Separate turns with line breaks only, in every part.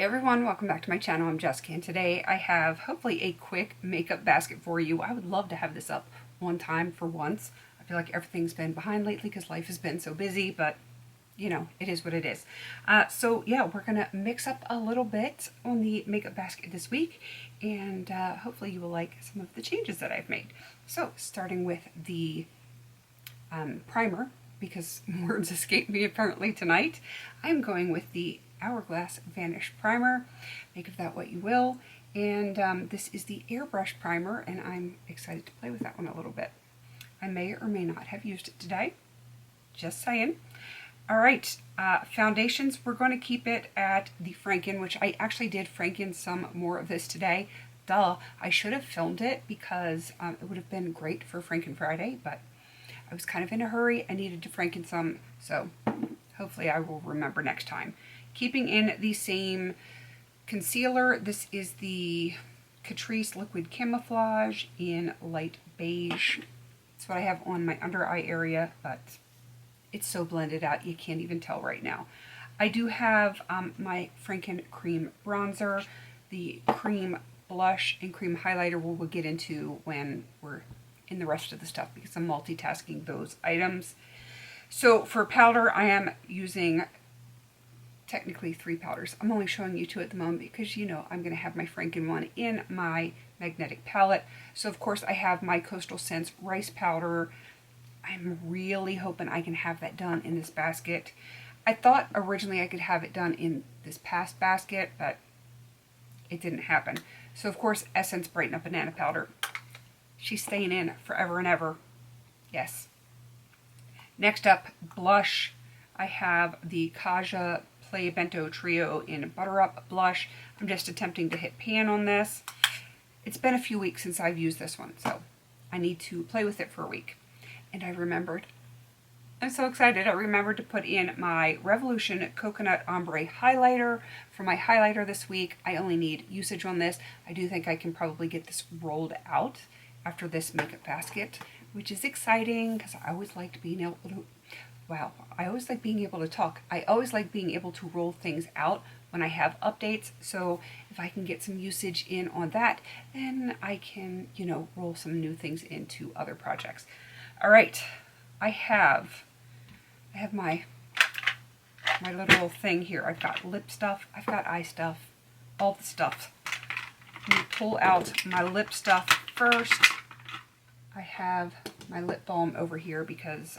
Hey everyone, welcome back to my channel. I'm Jessica, and today I have hopefully a quick makeup basket for you. I would love to have this up on time for once. I feel like everything's been behind lately because life has been so busy, but you know, it is what it is. So yeah, we're gonna mix up a little bit on the makeup basket this week, and hopefully you will like some of the changes that I've made. So starting with the primer, because words escape me apparently tonight, I'm going with the Hourglass Vanish Primer. Make of that what you will. And this is the Airbrush Primer, and I'm excited to play with that one a little bit. I may or may not have used it today. Just saying. All right, foundations, we're going to keep it at the Franken, which I actually did Franken some more of this today. Duh, I should have filmed it because it would have been great for Franken Friday, but I was kind of in a hurry. I needed to Franken some, so hopefully I will remember next time. Keeping in the same concealer, this is the Catrice Liquid Camouflage in light beige. That's what I have on my under eye area, but it's so blended out you can't even tell right now. I do have my Franken Cream Bronzer, the cream blush and cream highlighter we'll get into when we're in the rest of the stuff because I'm multitasking those items. So for powder, I am using technically 3 powders. I'm only showing you 2 at the moment because you know I'm going to have my Franken one in my magnetic palette. So of course I have my Coastal Scents rice powder. I'm really hoping I can have that done in this basket. I thought originally I could have it done in this past basket, but it didn't happen. So of course Essence Brighten Up Banana Powder. She's staying in forever and ever. Yes. Next up, blush. I have the Kaja Play Bento Trio in Butter Up Blush. I'm just attempting to hit pan on this. It's been a few weeks since I've used this one, so I need to play with it for a week. And I remembered, I'm so excited, I remembered to put in my Revolution Coconut Ombre Highlighter. For my highlighter this week, I only need usage on this. I do think I can probably get this rolled out after this makeup basket, which is exciting because I always liked being able to, I always like being able to talk. I always like being able to roll things out when I have updates. So if I can get some usage in on that, then I can, you know, roll some new things into other projects. All right, I have my little thing here. I've got lip stuff, I've got eye stuff, all the stuff. Let me pull out my lip stuff first. I have my lip balm over here because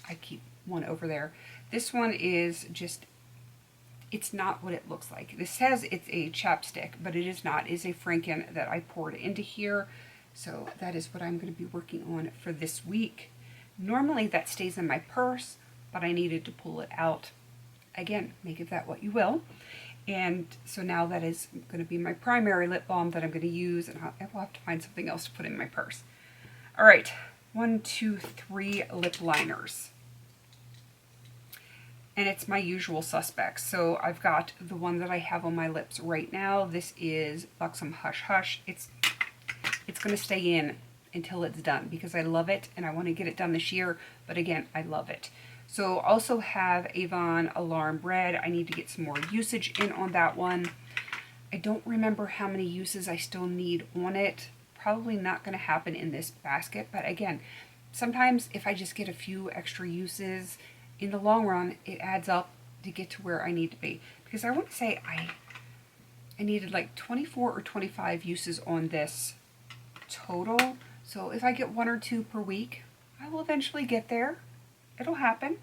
I keep one over there. This one is just, it's not what it looks like. This says it's a chapstick, but it is not. It is a Franken that I poured into here. So that is what I'm going to be working on for this week. Normally that stays in my purse, but I needed to pull it out. Again, make of that what you will. And so now that is going to be my primary lip balm that I'm going to use, and I will have to find something else to put in my purse. All right, 1, 2, 3 lip liners. And it's my usual suspects. So I've got the one that I have on my lips right now. This is Buxom Hush Hush. It's going to stay in until it's done because I love it and I want to get it done this year. But again, I love it. So also have Avon Alarm Red. I need to get some more usage in on that one. I don't remember how many uses I still need on it. Probably not going to happen in this basket. But again, sometimes if I just get a few extra uses, in the long run, it adds up to get to where I need to be. Because I want to say I needed like 24 or 25 uses on this total. So if I get 1 or 2 per week, I will eventually get there. It'll happen.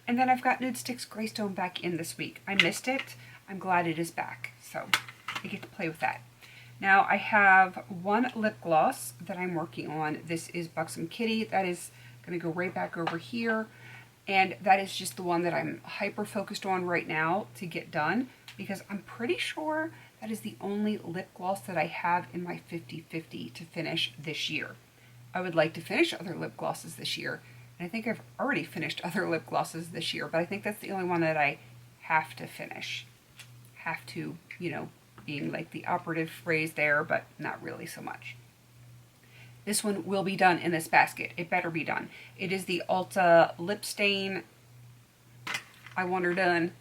And then I've got Nudestix Greystone back in this week. I missed it. I'm glad it is back. So I get to play with that. Now I have one lip gloss that I'm working on. This is Buxom Kitty. That is going to go right back over here. And that is just the one that I'm hyper focused on right now to get done because I'm pretty sure that is the only lip gloss that I have in my 50-50 to finish this year. I would like to finish other lip glosses this year. And I think I've already finished other lip glosses this year, but I think that's the only one that I have to finish. Have to, you know, being like the operative phrase there, but not really so much. This one will be done in this basket. It better be done. It is the Ulta Lip Stain. I want her done.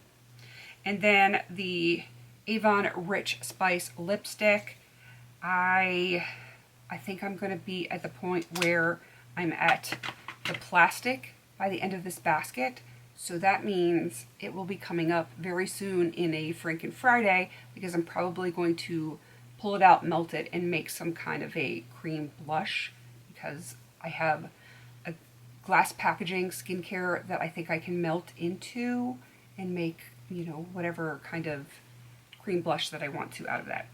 And then the Avon Rich Spice lipstick. I think I'm going to be at the point where I'm at the plastic by the end of this basket. So that means it will be coming up very soon in a Franken Friday, because I'm probably going to pull it out, melt it, and make some kind of a cream blush, because I have a glass packaging skincare that I think I can melt into and make, you know, whatever kind of cream blush that I want to out of that.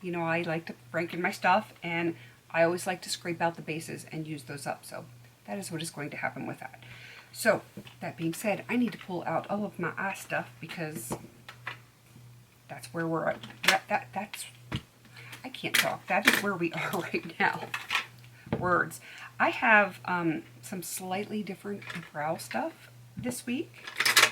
You know, I like to Franken my stuff, and I always like to scrape out the bases and use those up. So that is what is going to happen with that. So that being said, I need to pull out all of my eye stuff, because that's where we're at. That's I can't talk. That is where we are right now. Words. I have some slightly different brow stuff this week.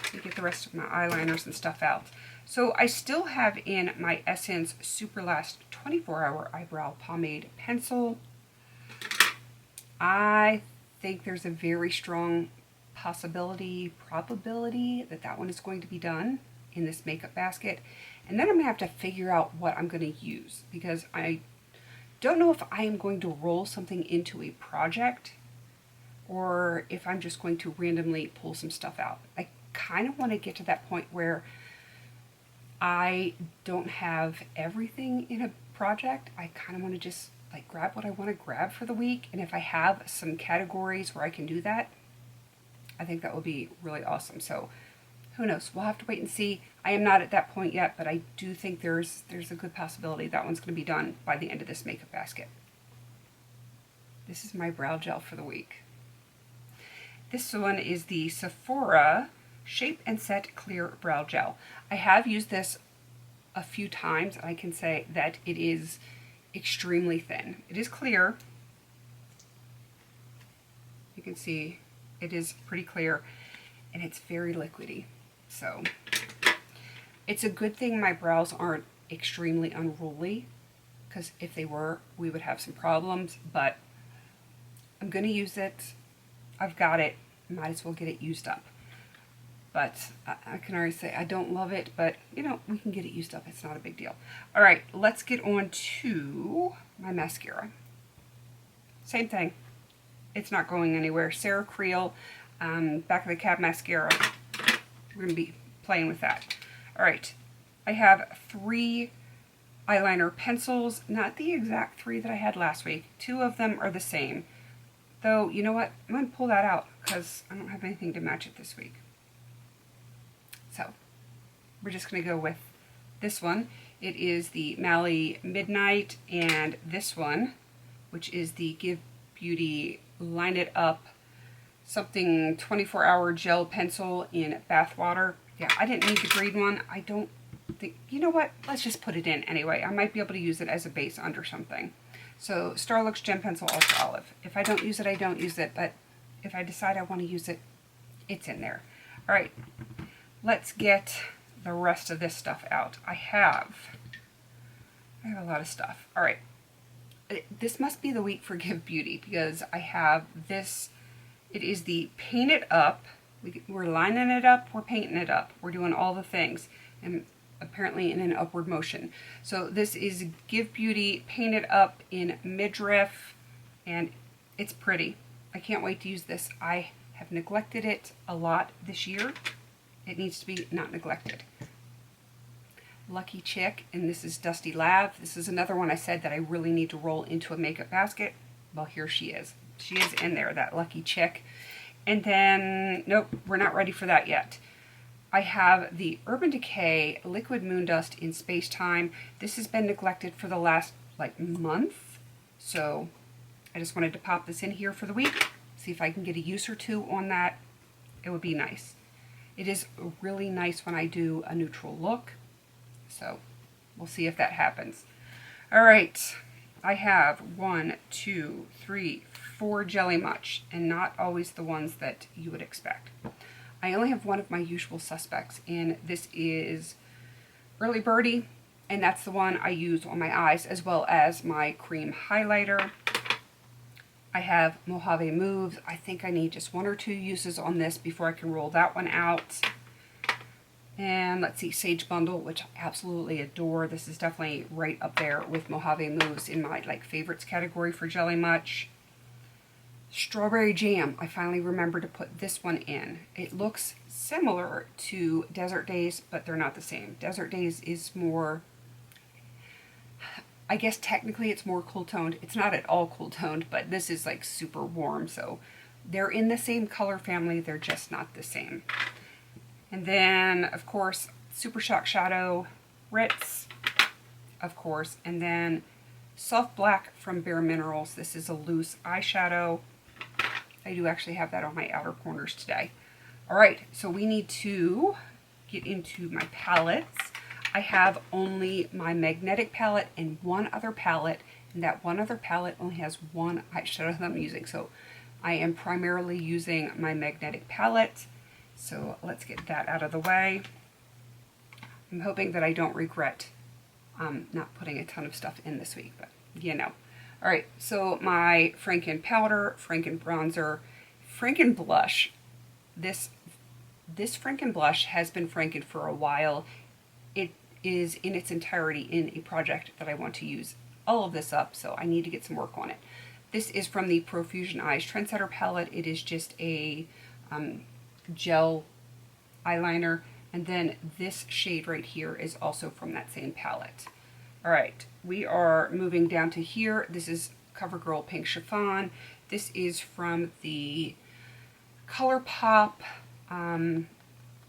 Let me get the rest of my eyeliners and stuff out. So I still have in my Essence Super Last 24-Hour Eyebrow Pomade Pencil. I think there's a very strong probability that that one is going to be done in this makeup basket. And then I'm going to have to figure out what I'm going to use, because I don't know if I am going to roll something into a project or if I'm just going to randomly pull some stuff out. I kind of want to get to that point where I don't have everything in a project. I kind of want to just like grab what I want to grab for the week. And if I have some categories where I can do that, I think that will be really awesome. So who knows? We'll have to wait and see. I am not at that point yet, but I do think there's a good possibility that one's going to be done by the end of this makeup basket. This is my brow gel for the week. This one is the Sephora Shape and Set Clear Brow Gel. I have used this a few times, and I can say that it is extremely thin. It is clear. You can see it is pretty clear, and it's very liquidy. So it's a good thing my brows aren't extremely unruly, because if they were, we would have some problems. But I'm going to use it. I've got it. Might as well get it used up. But I can already say I don't love it, but you know, we can get it used up. It's not a big deal. All right, let's get on to my mascara. Same thing. It's not going anywhere. Sarah Creel, Back of the Cab mascara. We're going to be playing with that. All right, I have 3 eyeliner pencils. Not the exact 3 that I had last week. 2 of them are the same. Though, you know what? I'm going to pull that out because I don't have anything to match it this week. So, we're just going to go with this one. It is the Mally Midnight, and this one, which is the Give Beauty Line It Up something 24-hour gel pencil in bathwater. Yeah, I didn't need the green one. I don't think, you know what? Let's just put it in anyway. I might be able to use it as a base under something. So, Starlux Gem Pencil Ultra Olive. If I don't use it, I don't use it, but if I decide I want to use it, it's in there. All right, let's get the rest of this stuff out. I have a lot of stuff. All right, this must be the week for Give Beauty, because I have this. It is the Paint It Up. We're lining it up, we're painting it up, we're doing all the things, and apparently in an upward motion. So this is Give Beauty Paint It Up in Midriff, and it's pretty. I can't wait to use this. I have neglected it a lot this year. It needs to be not neglected. Lucky Chick, and this is Dusty Lav. This is another one I said that I really need to roll into a makeup basket. Well, here she is. She is in there, that Lucky Chick. And then, nope, we're not ready for that yet. I have the Urban Decay Liquid Moon Dust in Space Time. This has been neglected for the last, month. So I just wanted to pop this in here for the week. See if I can get a use or two on that. It would be nice. It is really nice when I do a neutral look. So we'll see if that happens. All right. I have 1, 2, 3, 4 Jelly Much, and not always the ones that you would expect. I only have one of my usual suspects, and this is Early Birdie, and that's the one I use on my eyes as well as my cream highlighter. I have Mojave Moves. I think I need just 1 or 2 uses on this before I can roll that one out. And let's see, Sage Bundle, which I absolutely adore. This is definitely right up there with Mojave Mousse in my like favorites category for Jelly Much. Strawberry Jam. I finally remembered to put this one in. It looks similar to Desert Days, but they're not the same. Desert Days is more, I guess technically it's more cool toned. It's not at all cool toned, but this is like super warm. So they're in the same color family. They're just not the same. And then, of course, Super Shock Shadow, Ritz, of course, and then Soft Black from Bare Minerals. This is a loose eyeshadow. I do actually have that on my outer corners today. All right, so we need to get into my palettes. I have only my magnetic palette and one other palette, and that one other palette only has one eyeshadow that I'm using. So I am primarily using my magnetic palette. So let's get that out of the way. I'm hoping that I don't regret not putting a ton of stuff in this week, but you know. All right, so my Franken powder, Franken bronzer, Franken blush. This Franken blush has been Franken for a while. It is in its entirety in a project that I want to use all of this up, so I need to get some work on it. This is from the Profusion Eyes Trendsetter palette. It is just a gel eyeliner, and then this shade right here is also from that same palette. All right, we are moving down to here. This is CoverGirl Pink Chiffon. This is from the ColourPop,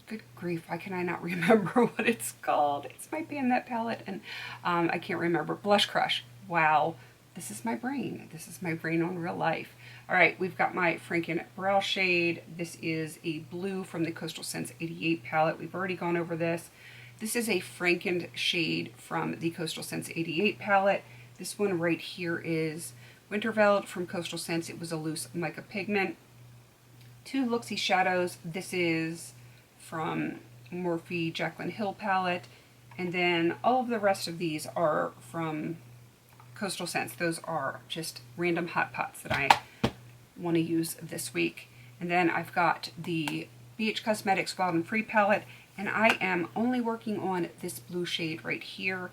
good grief, why can I not remember what it's called? It might be in that palette, and I can't remember. Blush Crush. Wow, this is my brain. This is my brain on real life. All right, we've got my Franken brow shade. This is a blue from the Coastal Scents 88 palette. We've already gone over this. This is a Franken shade from the Coastal Scents 88 palette. This one right here is Winterveld from Coastal Scents. It was a loose mica pigment. Two Luxie shadows. This is from Morphe Jaclyn Hill palette. And then all of the rest of these are from Coastal Scents. Those are just random hot pots that I want to use this week. And then I've got the BH Cosmetics Wild and Free palette, and I am only working on this blue shade right here.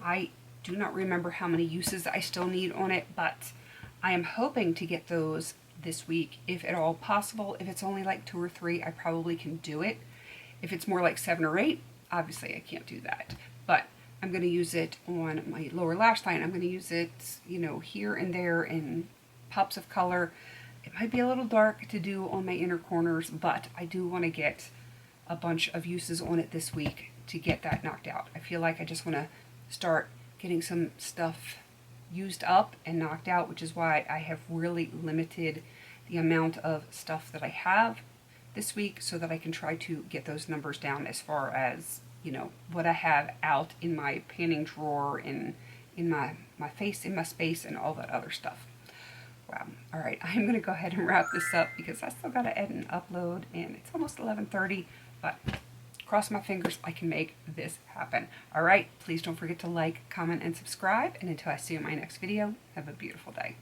I do not remember how many uses I still need on it, but I am hoping to get those this week, if at all possible. If it's only like 2 or 3, I probably can do it. If it's more like 7 or 8, obviously I can't do that. But I'm going to use it on my lower lash line. I'm going to use it, you know, here and there in pops of color. It might be a little dark to do on my inner corners, but I do want to get a bunch of uses on it this week to get that knocked out. I feel like I just want to start getting some stuff used up and knocked out, which is why I have really limited the amount of stuff that I have this week so that I can try to get those numbers down as far as, you know, what I have out in my panning drawer, in my face, in my space, and all that other stuff. Wow. All right, I'm going to go ahead and wrap this up because I still got to edit and upload, and it's almost 11:30, but cross my fingers I can make this happen. All right, please don't forget to like, comment, and subscribe, and until I see you in my next video, have a beautiful day.